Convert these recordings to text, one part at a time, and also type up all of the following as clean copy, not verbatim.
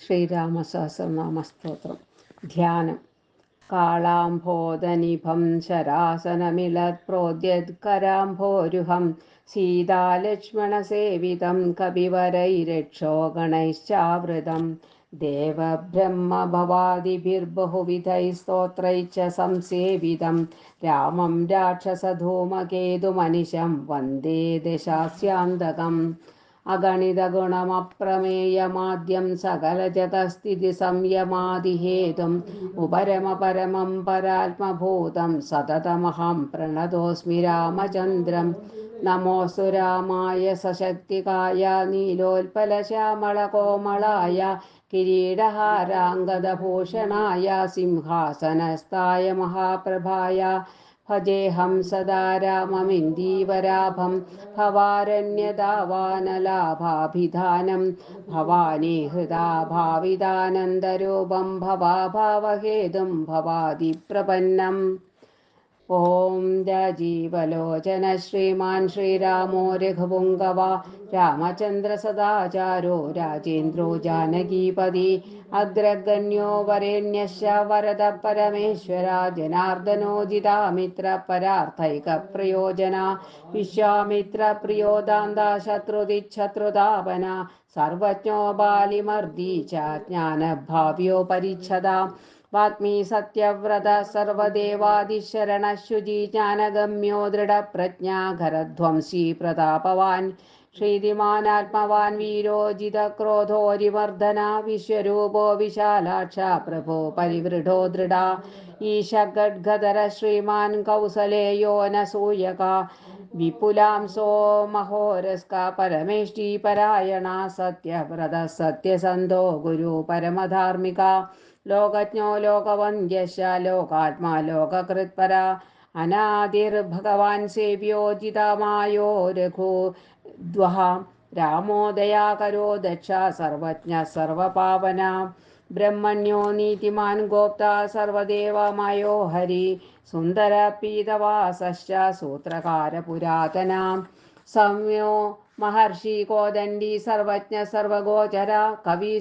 ശ്രീരാമസഹസ്രനാമസ്തോത്രം. ധ്യാനം. കാളാംഭോദനിഭം ശരാസനമിളത്പ്രോദ്യത്കരാംഭോരുഹം സീതാലക്ഷ്മണസേവിതം കപിവരൈരക്ഷോഗണൈശ്ചാവൃതം ദേവബ്രഹ്മഭവാദിഭിർബഹുവിധൈസ്തോത്രൈശ്ച സംസേവിതം രാമം രാക്ഷസധൂമകേതുമനിശം വന്ദേ ദശാസ്യാന്തകം. അഗണിതഗുണമപ്രമേയമാദ്യം സകലജഗസ്ഥിതി സംയമാദിഹേതും ഉപരമപരമം പരാത്മഭൂതം സതതമഹം പ്രണതോസ്മി രാമചന്ദ്രം. നമോസ്തു രാമായ സശക്തികായ നീലോൽപലശ്യാമളകോമളായ കിരീടഹാരാംഗദഭൂഷണായ സിംഹാസനസ്ഥായ മഹാപ്രഭായ ഭജേഹം സദാ രാമമിന്ദീവരാഭം ഭവാരണ്യതാവാനലാഭാഭിധാനം ഭവാനി ഹൃദാ ഭാവിതാനന്ദരൂപം ഭവാഭാവഹേതും ഭവാദിപ്രപന്നം. ഓം രാജീവലോചന ശ്രീമാൻ ശ്രീരാമോ രഘുപുങ്കവ രാമചന്ദ്ര സദാചാരോ രാജേന്ദ്രോ ജാനകീപതി അഗ്രഗണ്യോ വരേണ്യശ്ച വരദ പരമേശ്വര ജനാർദ്ദനോജിതാമിത്ര പരാർത്ഥൈക പ്രയോജന വിശ്വാമിത്ര പ്രിയോദാന്ത ശത്രുതിച്ഛത്രുതാപന സർവജ്ഞോ ബാലിമർദി ച ജ്ഞാനഭാവ്യോ പരിച്ഛദ വാഗ്മീ സത്യവ്രത സർവദേവാദിശരണശുചി ജ്ഞാനഗമ്യോ ദൃഢപ്രജ്ഞാഘരധ്വംസി പ്രതാപവാൻ ശ്രീതിമാനാത്മവാൻ വീരോജിതക്രോധോരിവർദ്ധന വിശ്വരൂപോ വിശാലാക്ഷ പ്രഭോ പരിവൃഢോ ദൃഢ ഈശഗദ്ഗദര ശ്രീമാൻ കൗസലേയോ നസൂയക വിപുലാംസോ മഹോരസ്ക പരമേഷ്ടി പരായണ സത്യവ്രത സത്യസന്ധോ ഗുരു പരമധാർമ്മിക ലോകജ്ഞോ ലോകവന്ദ്യശ ലോകാത്മാ ലോകകൃത്പര അനാദിർഭഗവാൻ സേവ്യോജിതമായോ രഘുദ്വഹ രാമോ ദയാകരോ ദക്ഷ സർവജ്ഞ സർവപാവന ബ്രഹ്മണ്യോ നീതിമാൻ ഗോപ്ത സർവദേവമയോ ഹരി സുന്ദര പീതവാസശ്ച സൂത്രകാര പുരാതന സംയോ മഹർഷി കോദണ്ഡി സർവജ്ഞ സർവഗോചര കവി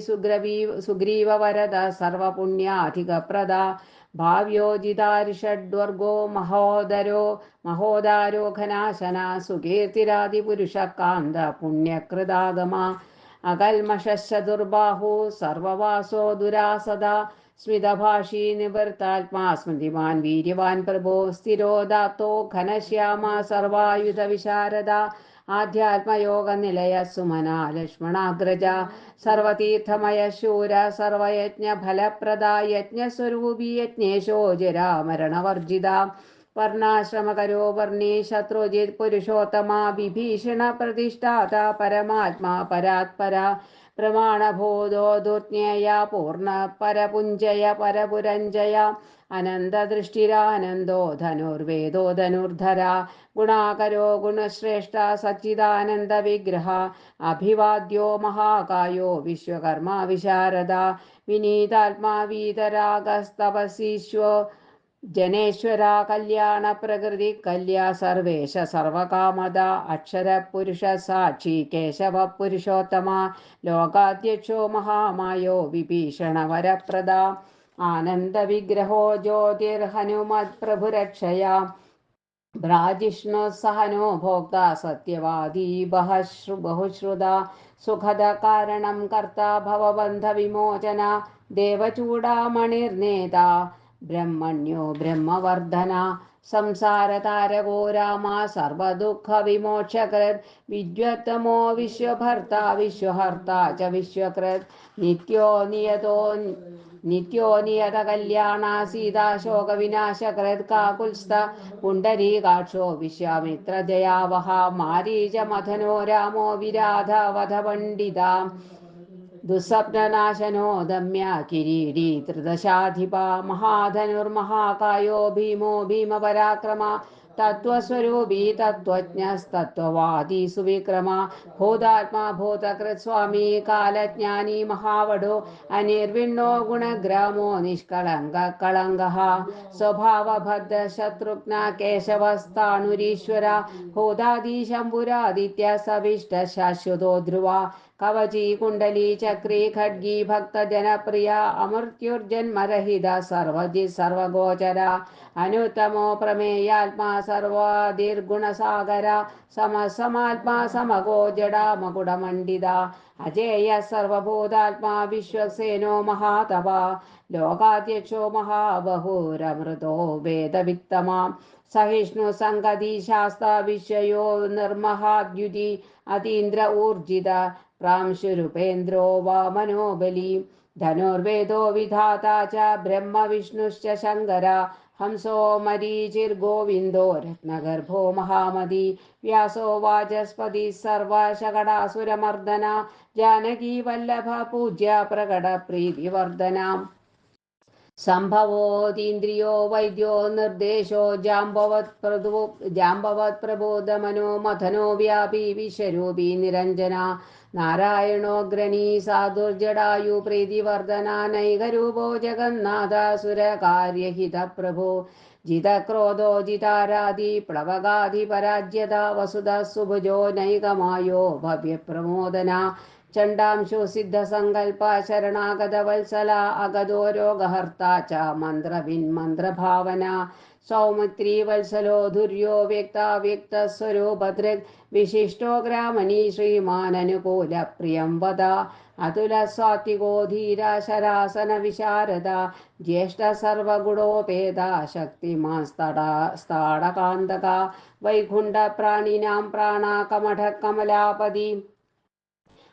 സുഗ്രീവ വരദ സർവപുണ്യാധികപ്രദ ഭാവ്യോജിതാരിഷഡ്വർഗോ മഹോദാരോ ഘനാശന സുകീർത്തിരാദിപുരുഷകാന്ത പുണ്യകൃതാഗമ അകൽമഷദുർബാഹു സർവവാസോ ദുരാസദ സ്മിതഭാഷീ നിവൃത്താത്മാ സ്മൃതിമാൻ വീര്യവാൻ പ്രഭോ സ്ഥിരോദാത്തോ ഘനശ്യാമ സർവായുധ വിശാരദ ആധ്യാത്മയോഗ നിലയ സുമന ലക്ഷ്മണാഗ്രജ സർവതീർത്ഥമയ ശൂര സർവയജ്ഞ ഫലപ്രദ യജ്ഞസ്വരൂപി യജ്ഞേശോ ജരാമരണവർജിത വർണ്ണാശ്രമകരോ വർണ്ണേ ശത്രുജിത് പുരുഷോത്തമ വിഭീഷണ പ്രതിഷ്ഠാത പരമാത്മാ പരാത്പര പ്രമാണബോധോ ദുർജ്ഞേയ പൂർണ്ണ പരപുഞ്ജയ പരപുരഞ്ജയ അനന്തദൃഷ്ടിരാനന്ദോ ധനുർവേദോ ധനുർധര ഗുണാകരോ ഗുണശ്രേഷ്ഠ സച്ചിദാനന്ദ വിഗ്രഹ അഭിവാദ്യോ മഹാകായോ വിശ്വകർമ്മ വിശാരദ വിനീതാത്മാ വീതരാഗസ്തപസീശ്വോ ജനേശ്വര കല്യാണ പ്രകൃതി കല്യാ സർവേശ സർവകാമദ അക്ഷര പുരുഷ സാക്ഷി കേശവ പുരുഷോത്തമ ലോകാധ്യക്ഷോ മഹാമായോ വിഭീഷണ വരപ്രദ ആനന്ദ വിഗ്രഹോ ജ്യോതിർഹനുമത് പ്രഭുരക്ഷയ ഭ്രാജിഷ്ണു സഹനോ ഭോക്ത സത്യവാദി ബഹുശ്രുത സുഖദ കാരണം കർത്ത ഭവബന്ധ വിമോചന ദേവചൂടാമണിർനേത ബ്രഹ്മണ്യോ ബ്രഹ്മവർദ്ധന സംസാരതാരകോ രാമ സർവദുഃഖ വിമോക്ഷകൃത് വിദ്വത്തമോ വിശ്വഭർത്ത വിശ്വഹർത്ത ച വിശ്വകൃത് നിത്യോ നിയത കല്യാണ സീതാശോക വിനാശകൃത് കാകുൽസ്ഥ പുണ്ടരീകാക്ഷോ വിശ്വാമിത്ര ജയാവഹ മാരീച മഥനോ രാമോ വിരാധ വധപണ്ഡിത ദുസ്വപ്നനാശനോ ദമ്യ കിരീടി ത്രിദശാധിപ മഹാധനുർമഹാകായോ ഭീമോ ഭീമപരാക്രമ തത്വസ്വരൂപി തത്വജ്ഞസ്തത്വവാദി സുവിക്രമ ഭൂതാത്മാ ഭൂതകൃത് സ്വാമി കാലജ്ഞാനി മഹാവടോ അനിർവിണ്ണോ ഗുണഗ്രാമോ നിഷ്കളങ്ക കളങ്ക സ്വഭാവഭദ്ര ശത്രുഘ്ന കേശവസ്ഥാണുരീശ്വര ഭൂതാദി ശംഭുരാദിത്യ സവിഷ്ട ശാശ്വതോ ധ്രുവ കവചി കുണ്ടലി ചക്രി ഖഡ്ഗി ഭക്തജനപ്രിയ അമൃത്യുർജന്മരഹിത സർവജി സർവഗോചര അനുത്തമോ പ്രമേയാത്മാ സർവാദിർഗുണസാഗര സമസമാത്മാ സമഗോജട മകുടമണ്ഡിത അജേയ സർവഭൂതാത്മാ വിശ്വസേനോ മഹാതപ ലോകാധ്യക്ഷോ മഹാബഹുരമൃതോ വേദവിത്തമാം സഹിഷ്ണു സംഗതി ശാസ്ത്ര വിഷയോ നിർമഹാദ്യുതി അതീന്ദ്ര ഊർജിത പ്രാംശുരുപേന്ദ്രോ വാമനോബലി ധനുർവേദോ വിധാതാ ച ബ്രഹ്മവിഷ്ണുശ്ച ശങ്കര ഹംസോ മരീചിർഗോവിന്ദോ രത്നഗർഭോ മഹാമതി വ്യാസോ വാചസ്പതി സർവശകടാസുരമർദ്ദന ജാനകീ വല്ലഭ പൂജ്യ പ്രകട പ്രീതിവർദ്ധന സംഭവോതീന്ദ്രിയോ വൈദ്യോ നിർദ്ദേശോ ജാംബവത് പ്രബോധമനോ മഥനോ വ്യാപി വിശ്വരൂപി നിരഞ്ജന നാരായണോഗ്രണീ സാധുർജടായു പ്രീതിവർദ്ധന നൈകരൂപോ ജഗന്നാഥ സുരകാര്യഹിത പ്രഭോ ജിതക്രോധോ ജിതാരാധി പ്ലവകാധി പരാജ്യത വസുധ സുഭുജോ നൈകമായോ ഭവ്യപ്രമോദന ചണ്ഡാംശു സിദ്ധസങ്കൽപ്പ ശരണാഗത വത്സല അഗതോ രോഗഹർത്ത ച മന്ത്രഭാവന സൗമിത്രീ വത്സലോ ധുര്യോ വ്യക്താവ്യക്തസ്വരൂപദൃക് വിശിഷ്ടോ ഗ്രാമണി ശ്രീമാനനുകൂല പ്രിയം വദ അതുല സാത്വികോ ധീര ശരാസന വിശാരദ ജ്യേഷ്ഠ സർവഗുണോപേത ശക്തിമാൻ സ്താടകാന്തക വൈകുണ്ഠ പ്രാണിനാം പ്രാണ കമഠ കമലാപതി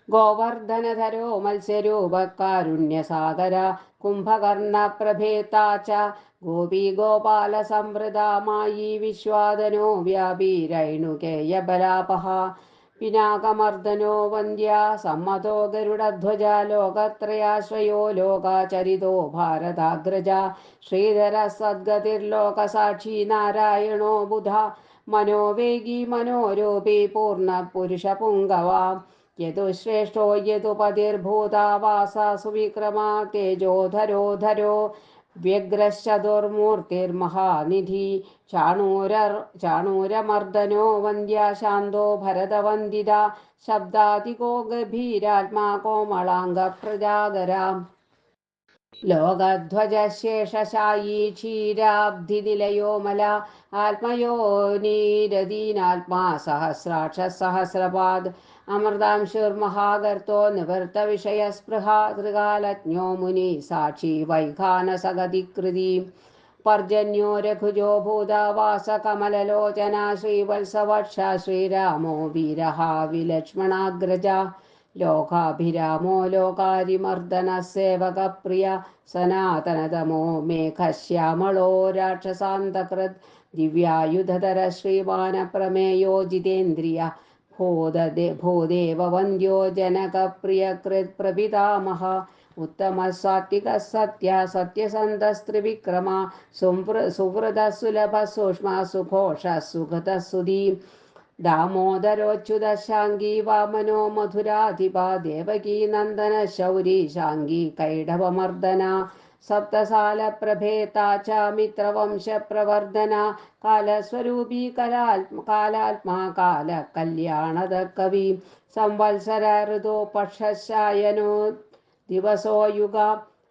ഗോവർദ്ധനധരോ മത്സ്യരൂപകാരുണ്യസാഗര കുംഭകർണ പ്രഭേതാ ച ഗോപീ ഗോപാല സംവൃതാമായി വിശ്വാദനോ വ്യാപീരൈണുകേയബലാപഹ പിനാകമർദ്ദനോ വന്ദ്യ സമ്മതോ ഗരുഡധ്വജ ലോകത്രയാശ്രയോ ലോകാചരിതോ ഭാരതാഗ്രജ ശ്രീധര സദ്ഗതിർലോകസാക്ഷി നാരായണോ ബുധ മനോവേഗി മനോരൂപി പൂർണ്ണ പുരുഷ പുങ്കവ യതു ശ്രേഷ്ഠോ യതു പതിർഭൂതാവാസ സുവിക്രമാ തേജോധരോ വ്യഗ്രശ്ചതുർമൂർത്തിർമഹാനിധി ചാണൂരമർദ്ദനോ വന്ദ്യ ശാന്തോ ഭരതവന്ദിത ശബ്ദാതികോ ഗഭീരാത്മാ കോമളാംഗ പ്രജാഗര ലോകധ്വജശേഷശായീ ക്ഷീരാബ്ധിനിലയോ മല ആത്മയോ നീരദീനാത്മാ സഹസ്രാക്ഷ സഹസ്രപാദ് അമൃതാംശുർമഹാഗർത്തോ നിവൃത്തവിഷയസ്പൃഹ ത്രികാലജ്ഞോ മുനി സാക്ഷി വൈഖാനസഗതികൃതി പർജന്യോ രഘുജോ ഭൂതവാസകമലലോചന ശ്രീവത്സവക്ഷ ശ്രീരാമോ വീരഃ വിലക്ഷ്മണാഗ്രജ ലോകാഭിരാമോ ലോകാരിമർദ്ദന സേവകപ്രിയ സനാതനതമോ മേഘശ്യാമളോ രാക്ഷസാന്തകൃത് ദിവ്യായുധധര ശ്രീമാനപ്രമേയോ ജിതേന്ദ്രിയ ഭൂദേവവന്ദ്യോ ജനകപ്രിയകൃത് പ്രപിതാമഹ ഉത്തമ സാത്വിക സത്യ സത്യസന്ധസ്ത്രിവിക്രമ സുഹൃദ സുലഭ സൂക്ഷ്മ സുഘോഷ സുഗത സുധീ ദാമോദരോച്യുത ശാംഗീ വാമനോ മധുരാധിപ ദേവകീ നന്ദന ശൗരി ശാംഗീ കൈടവമർദ്ദന സപ്തസാല പ്രഭേതാ ച മിത്രവംശ പ്രവർദ്ധന കാലസ്വരൂപി കാലാത്മാ കാല കല്യാണദ കവി സംവത്സര ഋതോ പക്ഷശായനോ ദിവസോ യുഗ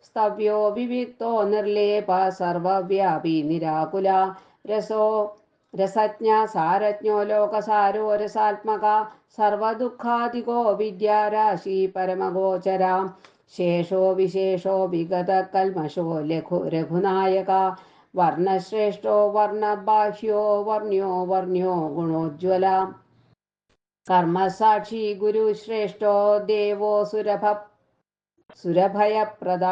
സ്തവ്യോ വിവിക്തോ നിർലേപ സർവവ്യാപി നിരാകുല രസജ്ഞ സാരജ്ഞോ ലോകസാരോ രസാത്മക സർവദുഃഖാദികോ വിദ്യാരാശി പരമഗോചര ശേഷോ വിശേഷോ വിഗത കൽമഷോ രഘുനായക വർണ്ണശ്രേഷ്ഠോ വർണ്ണബാഹ്യോ വർണ്യോ ഗുണോജ്വല കർമ്മസാക്ഷി ഗുരുശ്രേഷ്ഠോ ദേവോ സുരഭയപ്രദ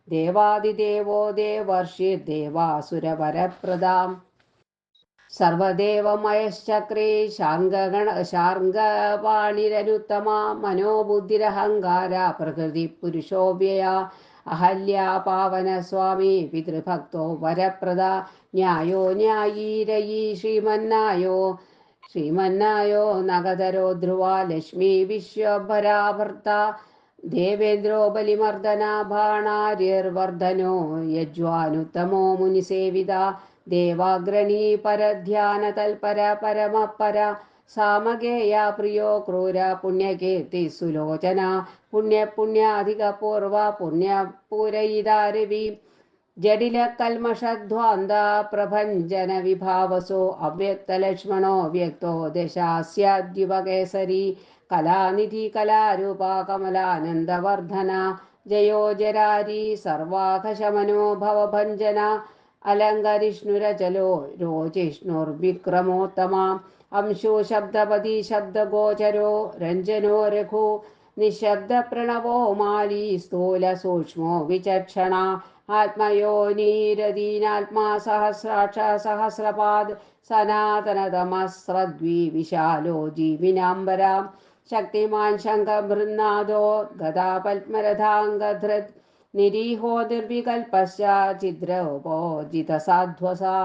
ദേവാദിദേവോ ദേവർഷിർദേവാസുരവരപ്രദ സർവദേവമയശ്ചക്രേ ശാർംഗപാണിരനുത്തമ മനോബുദ്ധിരഹങ്കാര പ്രകൃതി പുരുഷോവ്യയ അഹല്യാ പാവന സ്വാമി പിതൃഭക്തോ വരപ്രദ ന്യായോ ന്യായീരയീ ശ്രീമന്നായോ നഗധരോ ധ്രുവ ലക്ഷ്മി വിശ്വഭരാഭർത്ത ദേവേന്ദ്രോ ബലിമർദ്ദന ബാണാര്യർവർദ്ധനോ യജ്വാനുത്തമോ മുനിസേവിത ദേവാഗ്രണീ പരധ്യാന തൽപര പരമപര സാമഗേയ പ്രിയോ ക്രൂര പുണ്യകീർത്തി സുലോചന പുണ്യാധിക പൂർവ പുണ്യപൂരയിതാരവി ജഡില കൽമഷധ്വാന്ത പ്രഭഞ്ജന വിഭാവസോ അവ്യക്തലക്ഷ്മണോ വ്യക്തോ ദശാസ്യാദ്യുപകേസരി കലാനിധി കലാരൂപ കമലാനന്ദവർദ്ധന ജയോജരാരി സർവാഘശമനോ ഭവഭഞ്ജന അലങ്കരിഷ്ണുരചലോ രോചിഷ്ണുർവിക്രമോത്തമ अंशो शब्दपदी शब्दगोचरो रञ्जनो रघु निःशब्दप्रणवो माली स्थूलसूक्ष्मो विचक्षणा आत्मयोनिरदीनात्मा सहस्राक्ष सहस्रपाद सनातनतमस्रद्वि विशालो जीविनाम्बरा शक्तिमान् शङ्खबृन्नादो गदापद्मरथाङ्गधृत् निरीहो निर्विकल्पश्च चिद्रोपोजितसाध्वसा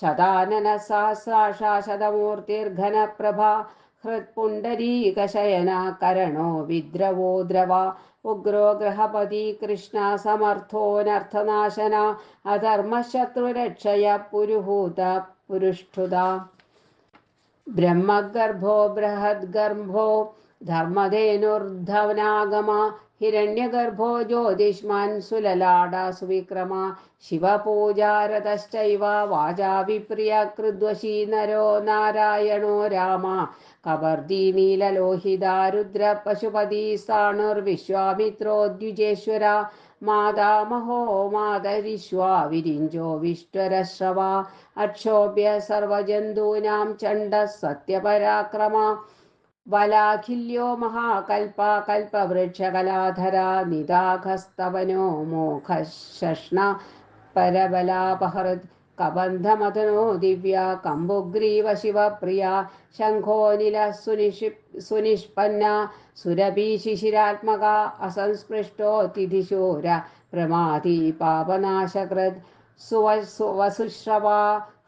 शताननः सहस्राक्षा शतमूर्तिर्घनप्रभा हृत्पुण्डरीकशयन करणो विद्रवो द्रवा उग्रो ग्रहपति कृष्ण समर्थोऽनर्थनाशन अधर्मशत्रुरक्षय पुरुहूत पुरुष्ठुता ब्रह्मगर्भो बृहद्गर्भो धर्मधेनुर्धवनागम हिरण्यगर्भो ज्योतिष्मान् सुललाडा सुविक्रम शिवपूजारतश्चैव वाचा विप्रियकृद्वशी नरो नारायणो राम कबर्दी नीललोहिता रुद्र पशुपति स्थाणुर्विश्वामित्रो द्विजेश्वरा मातामहो मातरिश्वा विरिञ्जो विष्टरश्रवा अक्षोभ्य सर्वजन्तूनां चण्डः सत्यपराक्रमा वलाखिल्यो महाकल्पा कल्पवृक्षकलाधरा निदाघस्तवनो मोखशष्ण परबलापहृत् कबन्धमथनो दिव्या कम्बुग्रीव शिवप्रिया शङ्खोनिलः सुनिष्पन्ना सुरभिशिशिरात्मका असंस्पृष्टोतिथिशूर प्रमादी पापनाशकृत् सुवसुश्रवा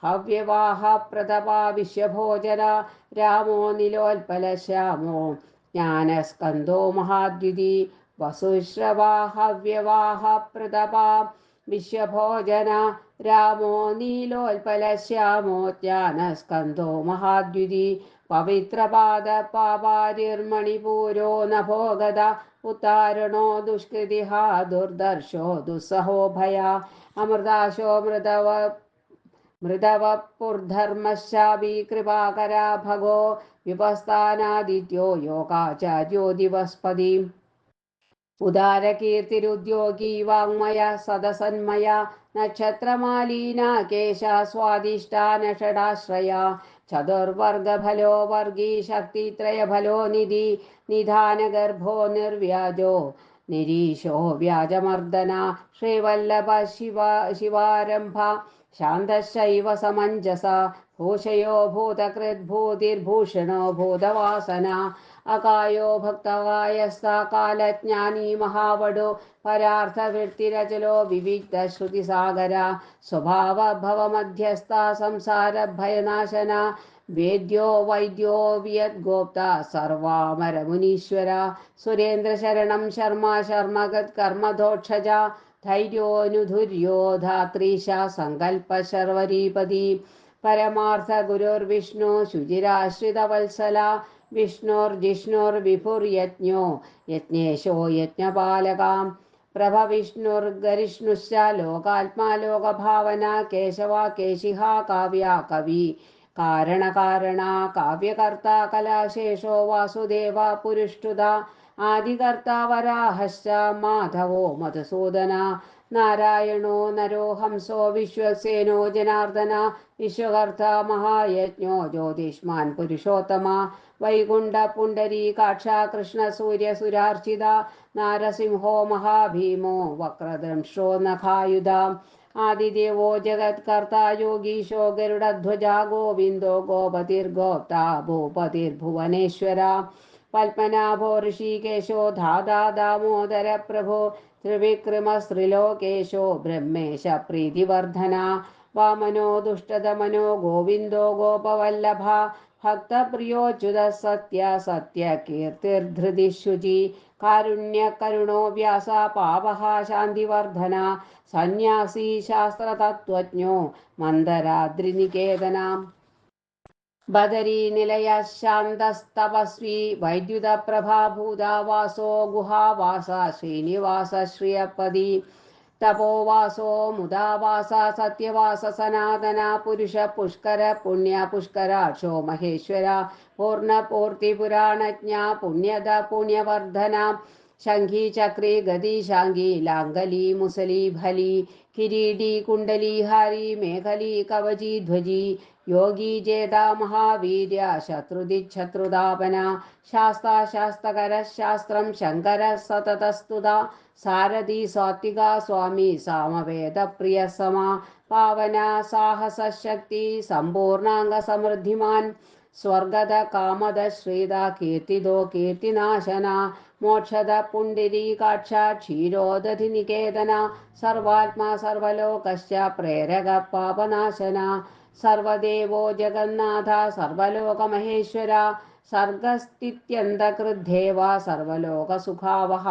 हव्यवाह प्रतपा विश्वभोजना रामो नीलोत्पलश्यामो ज्ञानस्कन्धो महाद्युति वसुश्रवा हव्यवाह प्रतपा विश्वभोजना रामो नीलोत्पलश्यामो ज्ञानस्कन्धो महाद्युति पवित्रपादपापारिर्मणिपूरो नभोगदा उतारणो दुष्कृतिः दुर्दर्शो दुस्सहो भया अमृताशो मृदवपुर्धर्मश्चापि कृपाकरा भगो विपस्तानादित्यो योगाचार्यो दिवस्पति उदारकीर्तिरुद्योगी वाङ्मय सदसन्मया नक्षत्रमालीना केशा स्वादिष्टा नषडाश्रया चतुर्वर्गफलो वर्गी शक्तित्रयफलो निधि निधानगर्भो निर्व्याजो निरीशो व्याजमर्दना श्रीवल्लभ शिवारम्भा शान्तश्चैव समञ्जसा भूषयो भूतकृद्भूतिर्भूषणो भूतवासना अकायो भक्तकायस्था कालज्ञानी महावडो परार्थवृत्तिरचलो विविक्तश्रुतिसागरा स्वभावभवमध्यस्था संसारभयनाशना वेद्यो वैद्यो वियद्गोप्ता सर्वामरमुनीश्वरा सुरेन्द्रशरणं शर्मा शर्मगत्कर्मधोक्षजा धैर्योऽनुधुर्यो धात्रीशा सङ्कल्पशर्वरीपदी परमार्थगुरुर्विष्णु शुचिराश्रितवत्सला विष्णुर्जिष्णुर्विभुर्यज्ञो यज्ञेशो यज्ञपालकां प्रभविष्णुर्गरिष्णुश्च लोकात्मा लोकभावना केशवा केशिहा काव्या कवि कारणकारणा काव्यकर्ता कलाशेषो वासुदेवा पुरुष्टुता आदिकर्ता वराहश्च माधवो मधुसूदना नारायणो नरो हंसो विश्वसेनो जनार्दन विश्वकर्ता महायज्ञो ज्योतिष्मान् पुरुषोत्तमा वैकुण्ठ पुण्डरीकाक्षा कृष्णसूर्यसुरार्चिता नारसिंहो महाभीमो वक्रदंशो नखायुधा आदिदेवो जगत्कर्ता योगीशो गरुडध्वजा गोविन्दो गोपतिर्गोप्ता भूपतिर्भुवनेश्वरा पद्मनाभो ऋषिकेशो धाता दामोदर प्रभो त्रिविक्रमस्त्रिलोकेशो ब्रह्मेश प्रीतिवर्धना वामनो दुष्टदमनो गोविन्दो गोपवल्लभा भक्तप्रियोच्युतः सत्यकीर्तिर्धृतिशुचि कारुण्यकरुणो व्यासा पावः शान्तिवर्धना सन्न्यासी शास्त्रतत्त्वज्ञो मन्दराद्रिनिकेतना बदरीनिलयः शान्तस्तपस्वी वैद्युतप्रभाभूता वासो गुहावासा श्रीनिवासः श्रियपदी तपोवासो मुदावास सत्यवास सनातना पुरुष पुष्कर पुण्य पुष्कराक्षो महेश्वर पूर्णपूर्तिपुराणज्ञा पुण्यद पुण्यवर्धना शङ्खी चक्री गदी शाङ्गी लाङ्गली मुसली भली किरीटी कुण्डली हारी मेखली कवची ध्वजी योगी जेता महावीर्य शत्रुदिच्छत्रुदापना शास्ता शास्तकरः शास्त्रं शङ्करः सततस्तुता सारथी सात्विका स्वामी सामवेदप्रिय समा पावना साहसशक्ति सम्पूर्णाङ्गसमृद्धिमान् स्वर्गद कामद श्रीद कीर्तिदो कीर्तिनाशना मोक्षद पुण्डरीकाक्ष क्षीरोदधिनिकेतन सर्वात्मा सर्वलोकश्च प्रेरक पापनाशना सर्वदेवो जगन्नाथ सर्वलोकमहेश्वर सर्गस्थित्यन्तकृद्धेव सर्वलोकसुखावह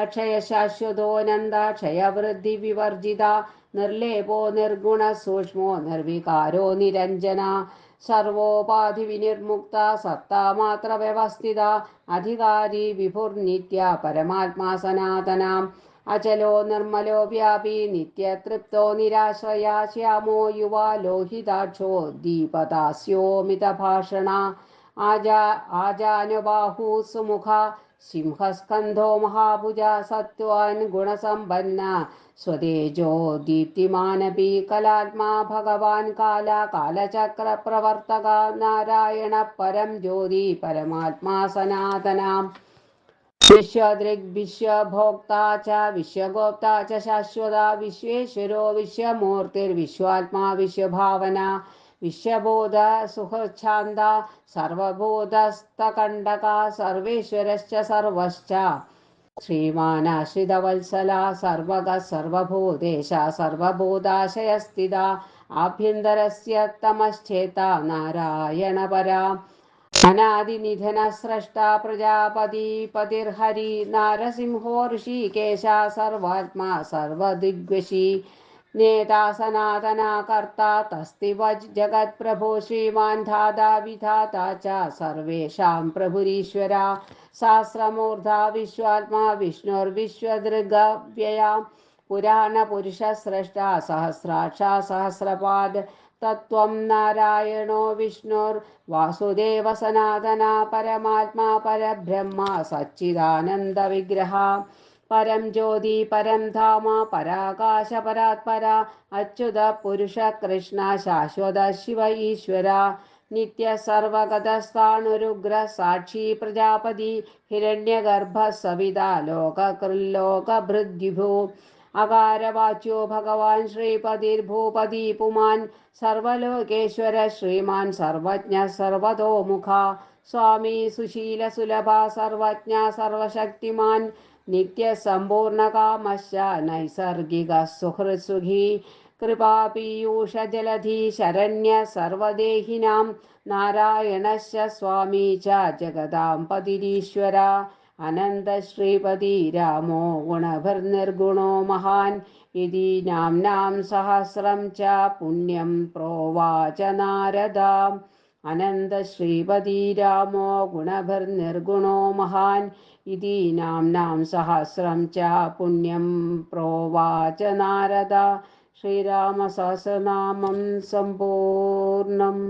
अक्षय शाश्वतोऽनन्द क्षयवृद्धिविवर्जिता निर्लेपो निर्गुणसूक्ष्मो निर्विकारो निरञ्जना सर्वोपाधिविनिर्मुक्ता सत्तामात्रव्यवस्थिता अधिकारी विभुर्नित्या परमात्मा सनातनाम् अचलो निर्मलो व्यापी नित्यतृप्तो निराश्रया श्यामो युवा लोहिताक्षो दीपदास्योमितभाषणा आजानुबाहु सुमुखा सिंहस्कन्धो महाभुजा सत्त्वान् गुणसम्पन्ना स्वतेजो दीप्तिमानपि कलात्मा भगवान् कालचक्रप्रवर्तक नारायण परं ज्योति परमात्मा सनातनाम् विश्वदृग्विश्वभोक्ता च विश्वगोप्ता च शाश्वता विश्वेश्वरो विश्वमूर्तिर्विश्वात्मा विश्वभावना विश्वबोध सुखच्छान्दा सर्वबोधस्तकण्डका सर्वेश्वरश्च सर्वश्च श्रीमानाश्रितवत्सला सर्वगः सर्वभूतेशा सर्वबोधाशयस्थिता आभ्यन्तरस्य तमश्चेता नारायणपरा अनादिनिधनस्रष्टा प्रजापतिपतिर्हरि नारसिंहो ऋषिकेशा सर्वात्मा सर्वदिग्वशी नेता सनातना कर्ता तस्तिवज् जगत्प्रभो श्रीमान् धाता विधाता च सर्वेषां प्रभुरीश्वरा सहस्रमूर्धा विश्वात्मा विष्णुर्विश्वदृग्व्यया पुराणपुरुषस्रष्टा सहस्राक्षा सहस्रपाद तत्त्वं नारायणो विष्णुर्वासुदेव सनातना परमात्मा परब्रह्म सच्चिदानन्दविग्रहा परं ज्योति परं धाम पराकाश परात्परा अच्युत पुरुष कृष्ण शाश्वत शिव ईश्वरा नित्य सर्वगतस्थाणुरुग्र साक्षी प्रजापति हिरण्यगर्भ सविता लोककृल्लोकभृद्विभु अकारवाच्यो भगवान् श्रीपतिर्भूपति पुमान् सर्वलोकेश्वर श्रीमान् सर्वज्ञ सर्वतोमुखा स्वामी सुशीलसुलभा सर्वज्ञ सर्वशक्तिमान् नित्यसम्पूर्णकामश्च नैसर्गिकः सुहृत्सुखी कृपापीयूषजलधि शरण्य सर्वदेहिनां नारायणश्च स्वामी च जगदां पतिरीश्वर अनन्तश्रीपति रामो गुणभिर्निर्गुणो महान् इति नाम्नां सहस्रं च पुण्यं प्रोवाच नारदा अनन्तश्रीपति रामो गुणभिर्निर्गुणो महान् इति नाम्नां सहस्रं च पुण्यं प्रोवाच नारदा श्रीरामसहस्रनामं सम्पूर्णम्।